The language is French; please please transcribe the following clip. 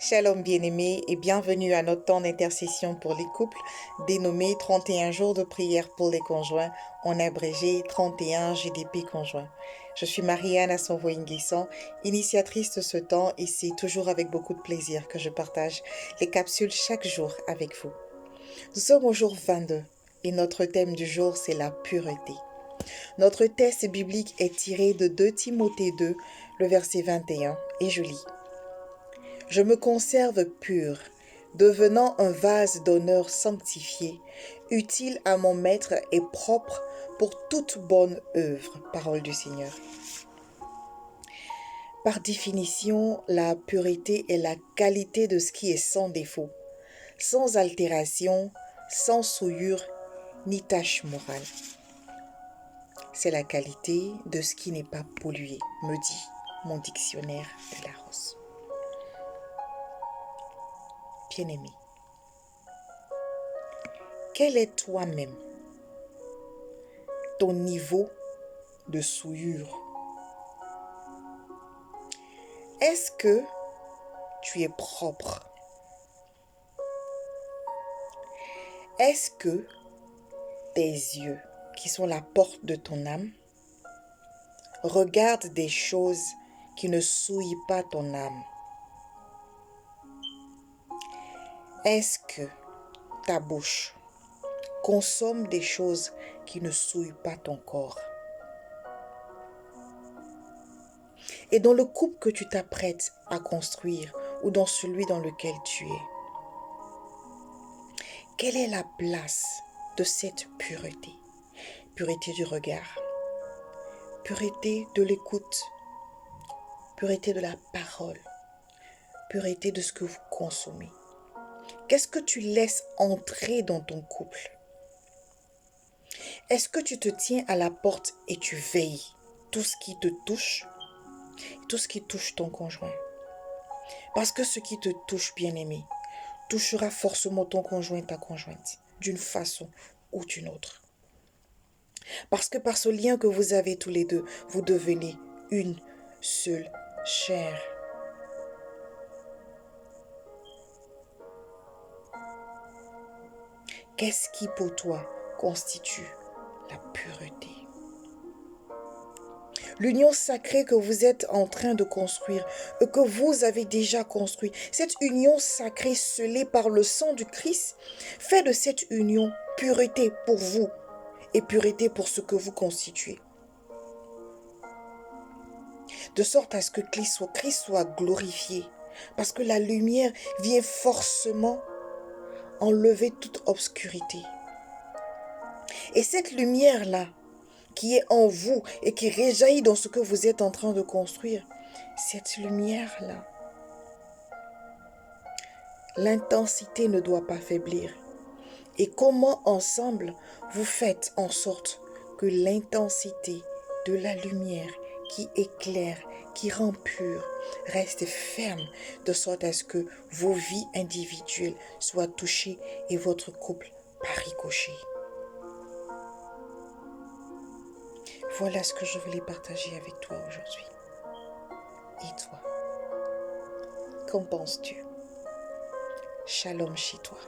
Shalom bien-aimés et bienvenue à notre temps d'intercession pour les couples dénommé 31 jours de prière pour les conjoints, en abrégé 31 GDP conjoints. Je suis Marianne Asonvo-Nguessan, initiatrice de ce temps et c'est toujours avec beaucoup de plaisir que je partage les capsules chaque jour avec vous. Nous sommes au jour 22 et notre thème du jour c'est la pureté. Notre texte biblique est tiré de 2 Timothée 2, le verset 21 et je lis. Je me conserve pur, devenant un vase d'honneur sanctifié, utile à mon maître et propre pour toute bonne œuvre. Parole du Seigneur. Par définition, la pureté est la qualité de ce qui est sans défaut, sans altération, sans souillure ni tache morale. C'est la qualité de ce qui n'est pas pollué, me dit mon dictionnaire de Larousse. Bien-aimé, quel est toi-même ton niveau de souillure? Est-ce que tu es propre? Est-ce que tes yeux, qui sont la porte de ton âme, regardent des choses qui ne souillent pas ton âme? Est-ce que ta bouche consomme des choses qui ne souillent pas ton corps? Et dans le couple que tu t'apprêtes à construire ou dans celui dans lequel tu es, quelle est la place de cette pureté? Pureté du regard, pureté de l'écoute, pureté de la parole, pureté de ce que vous consommez. Qu'est-ce que tu laisses entrer dans ton couple? Est-ce que tu te tiens à la porte et tu veilles tout ce qui te touche, tout ce qui touche ton conjoint? Parce que ce qui te touche, bien-aimé, touchera forcément ton conjoint, ta conjointe, d'une façon ou d'une autre. Parce que par ce lien que vous avez tous les deux, vous devenez une seule chair. Qu'est-ce qui pour toi constitue la pureté? L'union sacrée que vous êtes en train de construire, que vous avez déjà construit, cette union sacrée scellée par le sang du Christ, fait de cette union pureté pour vous et pureté pour ce que vous constituez. De sorte à ce que Christ soit glorifié, parce que la lumière vient forcément enlever toute obscurité. Et cette lumière-là, qui est en vous et qui réjaillit dans ce que vous êtes en train de construire, cette lumière-là, l'intensité ne doit pas faiblir. Et comment ensemble vous faites en sorte que l'intensité de la lumière qui éclaire, qui rend pur, reste ferme, de sorte à ce que vos vies individuelles soient touchées et votre couple par ricochet. Voilà ce que je voulais partager avec toi aujourd'hui. Et toi, qu'en penses-tu? Shalom chez toi.